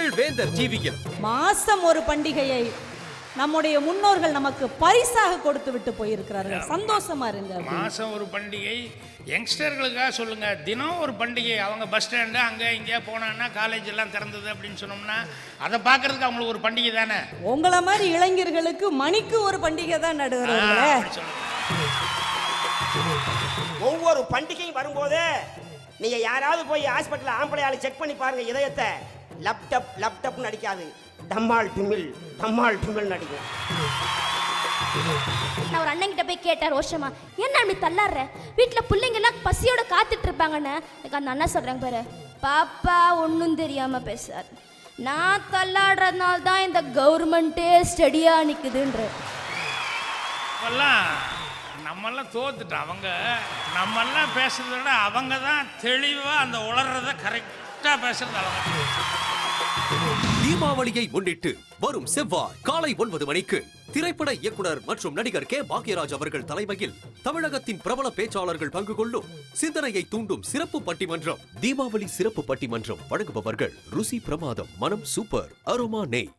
தமிழ் வேந்தர் டிவியில் மாசம் ஒரு பண்டிகையை நம்முடைய முன்னோர்கள் நமக்கு பரிசாக கொடுத்து விட்டு போயிருக்கிறார்கள். சந்தோஷமா இருங்க. மாசம் ஒரு பண்டிகை யங்ஸ்டர்களுக்காக சொல்லுங்க. தினம் ஒரு பண்டிகை. அவங்க பஸ் ஸ்டாண்டு அங்கே இங்கே போனான்னா காலேஜ் எல்லாம் திறந்தது அப்படின்னு சொன்னோம்னா அதை பார்க்கறதுக்கு அவங்களுக்கு ஒரு பண்டிகை தானே. உங்களை மாதிரி இளைஞர்களுக்கு மணிக்கு ஒரு பண்டிகை தான் நடுவர்களே. ஒவ்வொரு பண்டிகையும் வரும்போது நீங்க யாராவது போய் ஹாஸ்பிட்டல் ஆம்பளையாளு செக் பண்ணி பாருங்க, இதயத்தை லேப்டாப் லேப்டாப்னு அடிக்காது, டம்மாள் டுமில் டம்மாள் டுமில் அடிக்கும். நான் ஒரு அண்ணன் கிட்ட போய் கேட்டேன் ரோஷமா, என்ன அப்படி தள்ளாடுற, வீட்டில் பிள்ளைங்க எல்லாம் பசியோட காத்துட்டு இருப்பாங்கன்னு. எனக்கு அந்த அண்ணன் சொல்றாங்க பாரு, பாப்பா ஒன்றும் தெரியாம பேசாது, நான் தள்ளாடுறதுனால தான் இந்த கவர்மெண்ட்டே ஸ்டடியா நிக்குதுன்ற. நம்மெல்லாம் தோத்துட்டோம். அவங்க நம்மெல்லாம் பேசுறத விட அவங்க தான் தெளிவாக அந்த உளறத கரெக்டாக பேசுறது. அவங்க தீபாவளியை முன்னிட்டு வரும் செவ்வாய் காலை 9 மணிக்கு திரைப்பட இயக்குனர் மற்றும் நடிகர் கே பாக்யராஜ் அவர்கள் தலைமையில் தமிழகத்தின் பிரபல பேச்சாளர்கள் பங்கு கொள்ளும் சிந்தனையை தூண்டும் சிறப்பு பட்டிமன்றம். தீபாவளி சிறப்பு பட்டிமன்றம் வழங்குபவர்கள் ருசி பிரமாதம், மனம் சூப்பர், அரோமா நெய்.